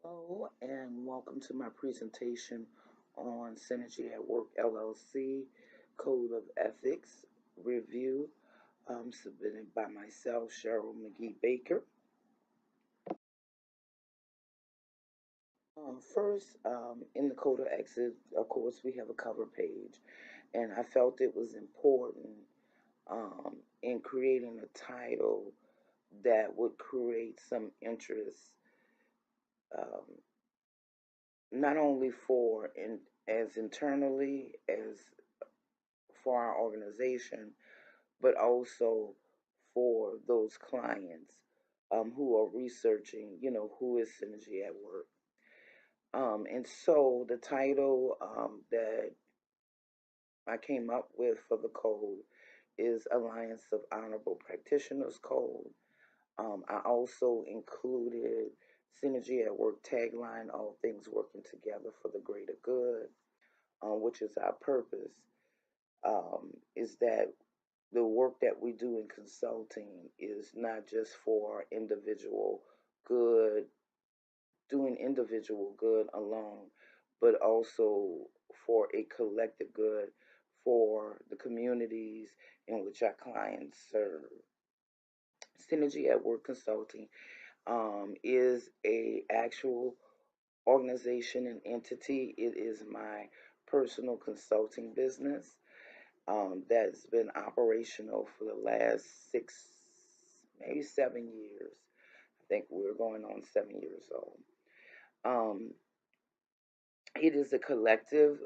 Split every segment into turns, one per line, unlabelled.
Hello, and welcome to my presentation on Synergy at Work LLC Code of Ethics Review, submitted by myself, Cheryl McGee Baker. First, in the Code of Ethics, of course, we have a cover page, and I felt it was important in creating a title that would create some interest, um, not only as internally as for our organization, but also for those clients who are researching, who is Synergy at Work. And so the title that I came up with for the code is Alliance of Honorable Practitioners Code. I also included Synergy at Work tagline, all things working together for the greater good, which is our purpose, is that the work that we do in consulting is not just for individual good, doing individual good alone, but also for a collective good for the communities in which our clients serve. Synergy at Work Consulting is a actual organization and entity. It is my personal consulting business that's been operational for the last 7 years. I think we're going on 7 years old. Um, it is a collective,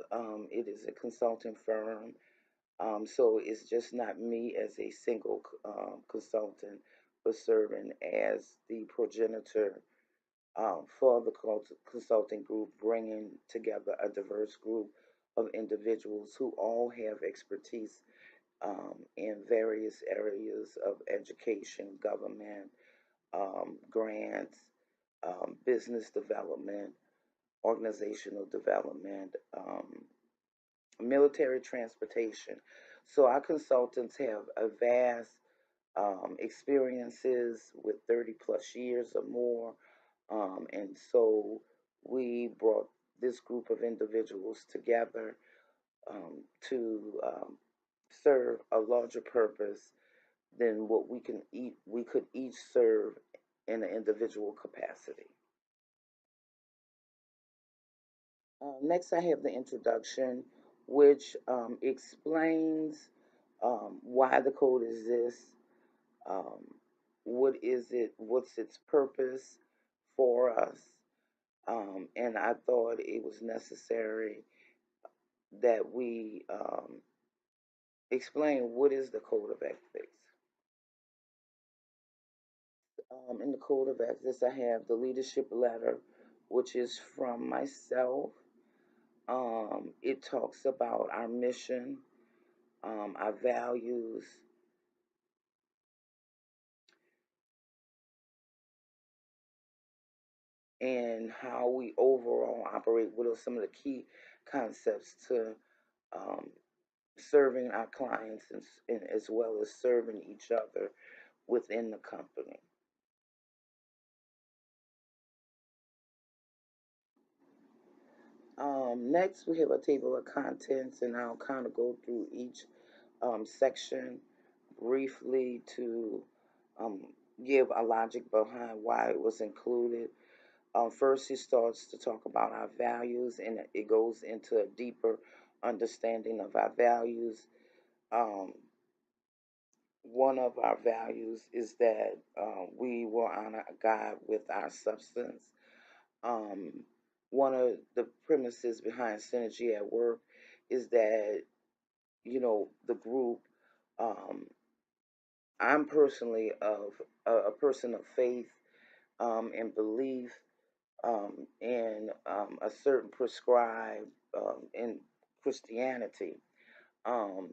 it is a consulting firm. So it's just not me as a single consultant, but serving as the progenitor for the consulting group, bringing together a diverse group of individuals who all have expertise in various areas of education, government, grants, business development, organizational development, military transportation. So our consultants have a vast experiences with 30 plus years or more. And so we brought this group of individuals together to serve a larger purpose than what we could each serve in an individual capacity. Next, I have the introduction, which explains why the code exists, um, what is it, what's its purpose for us, and I thought it was necessary that we explain what is the code of ethics. In the code of ethics, I have the leadership letter, which is from myself. It talks about our mission, our values, and how we overall operate. What are some of the key concepts to um, serving our clients and as well as serving each other within the company. Next, we have a table of contents, and I'll kind of go through each section briefly to um, give a logic behind why it was included. First, he starts to talk about our values, and it goes into a deeper understanding of our values. Um, one of our values is that we will honor God with our substance. Um, one of the premises behind Synergy at Work is that, the group, um, I'm personally a person of faith and belief in a certain prescribed in Christianity. Um,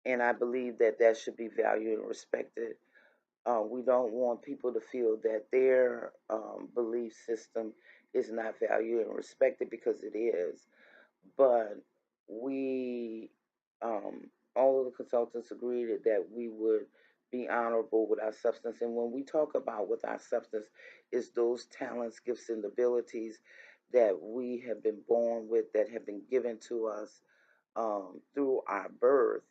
and I believe that that should be valued and respected. We don't want people to feel that their belief system is not valued and respected because it is. But we, all of the consultants agreed that we would be honorable with our substance. And when we talk about with our substance, is those talents, gifts, and abilities that we have been born with, that have been given to us through our birth,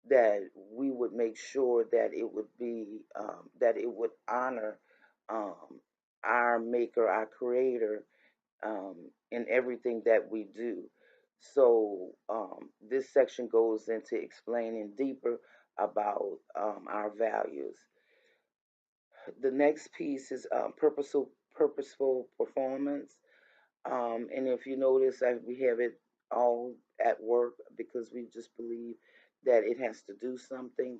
that we would make sure that it would be that it would honor um, our maker, our creator, in everything that we do. So this section goes into explaining deeper about our values. The next piece is purposeful performance. And if you notice, we have it all at work because we just believe that it has to do something.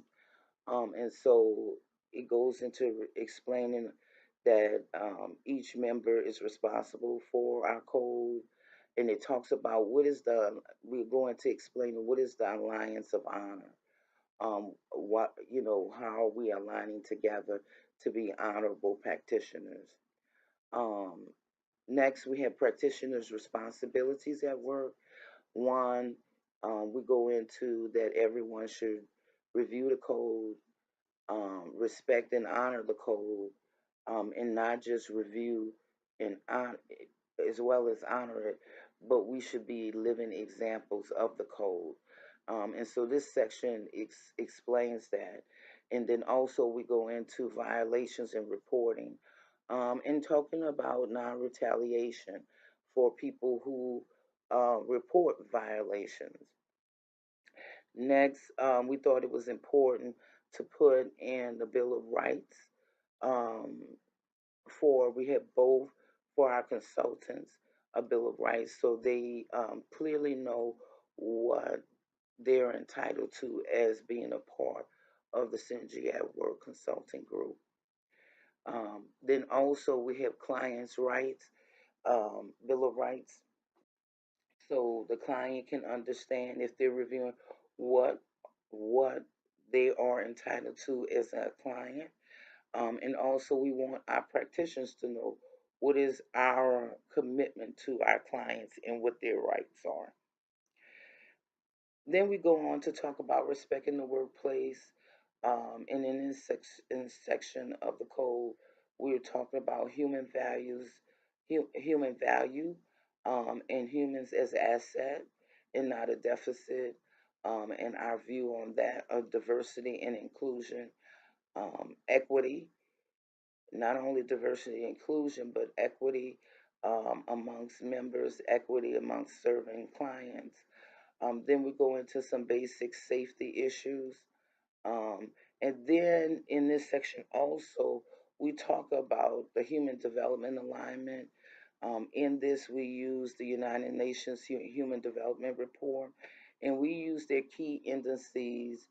And so it goes into explaining that each member is responsible for our code. And it talks about we're going to explain what is the alliance of honor. What, how are we aligning together to be honorable practitioners? Um, Next, we have practitioners' responsibilities at work. One, we go into that everyone should review the code, respect and honor the code, and not just review and honor, as well as honor it, but we should be living examples of the code. And so this section explains that. And then also we go into violations and reporting, and talking about non retaliation for people who report violations. Next, we thought it was important to put in the Bill of Rights. Um, we have both for our consultants a Bill of Rights, so they clearly know what they're entitled to as being a part of the Synergy at Work Consulting Group. Then also we have clients' rights, Bill of Rights, so the client can understand if they're reviewing what what they are entitled to as a client. And also we want our practitioners to know what is our commitment to our clients and what their rights are. Then we go on to talk about respect in the workplace. And in this section of the code, we're talking about human values, human value, and humans as an asset and not a deficit. And our view on that of diversity and inclusion, equity, not only diversity and inclusion, but equity amongst members, equity amongst serving clients. Then we go into some basic safety issues. Um, and then in this section also, we talk about the Human Development Alignment. In this, we use the United Nations Human Development Report, and we use their key indices,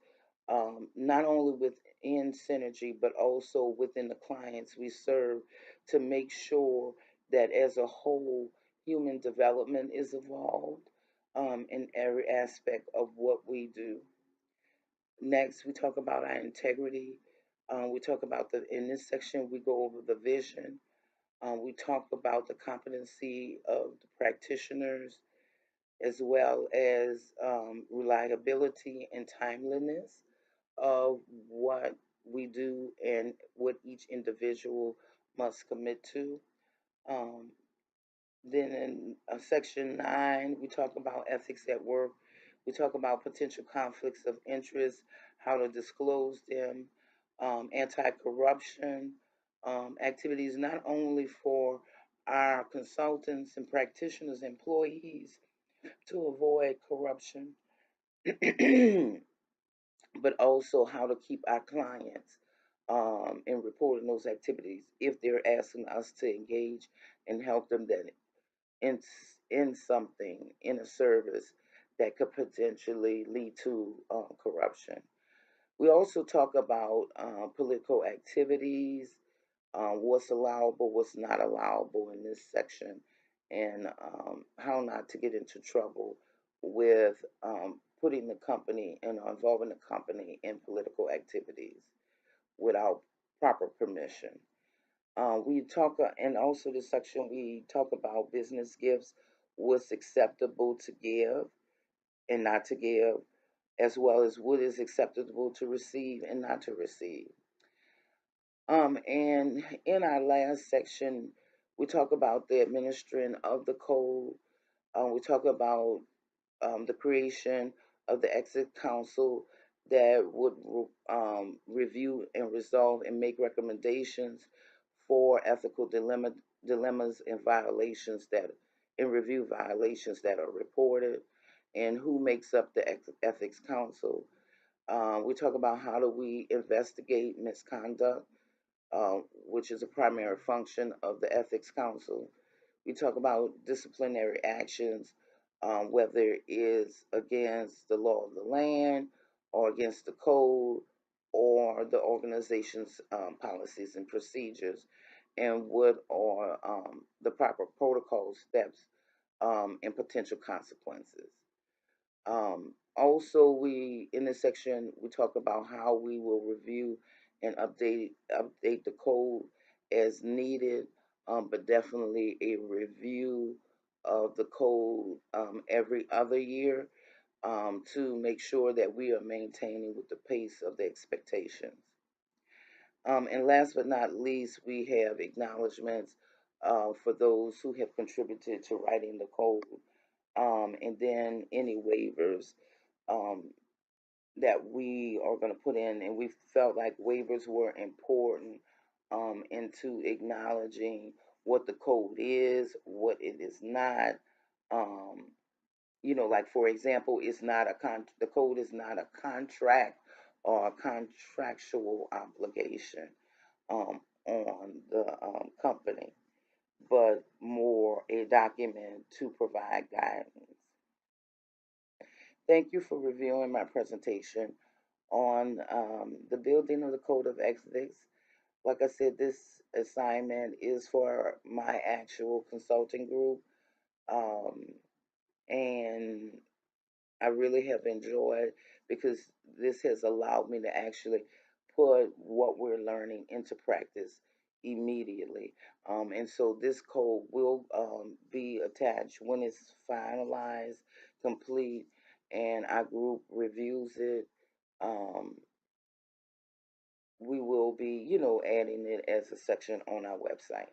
not only within Synergy, but also within the clients we serve, to make sure that as a whole, human development is evolved in every aspect of what we do. Next, we talk about our integrity. We talk about in this section, we go over the vision. We talk about the competency of the practitioners, as well as reliability and timeliness of what we do and what each individual must commit to. Um, then in section 9, we talk about ethics at work. We talk about potential conflicts of interest, how to disclose them, anti corruption activities, not only for our consultants and practitioners, employees, to avoid corruption, but also how to keep our clients in reporting those activities if they're asking us to engage and help them that in something in a service that could potentially lead to corruption. We also talk about political activities, what's allowable, what's not allowable in this section, and how not to get into trouble with putting the company and involving the company in political activities without proper permission. We talk, and also this section we talk about business gifts, what's acceptable to give and not to give. as well as what is acceptable to receive and not to receive. And in our last section, we talk about the administering of the code. We talk about the creation of the Exit Council that would review and resolve and make recommendations for ethical dilemmas and violations that, and review violations that are reported, and who makes up the Ethics Council. We talk about how do we investigate misconduct, which is a primary function of the Ethics Council. We talk about disciplinary actions, whether it is against the law of the land or against the code or the organization's policies and procedures, and what are the proper protocol steps and potential consequences. Also, we in this section we talk about how we will review and update the code as needed, but definitely a review of the code every other year, to make sure that we are maintaining with the pace of the expectations. And last but not least, we have acknowledgments for those who have contributed to writing the code, and then any waivers um, that we are going to put in, and we felt like waivers were important into acknowledging what the code is, what it is not. Um, like for example, it's not the code is not a contract or a contractual obligation on the company, but more a document to provide guidance. Thank you for reviewing my presentation on the building of the Code of Ethics. Like I said, this assignment is for my actual consulting group, um, and I really have enjoyed, because this has allowed me to actually put what we're learning into practice immediately. And so this code will be attached when it's finalized, complete, and our group reviews it. Um, we will be, adding it as a section on our website.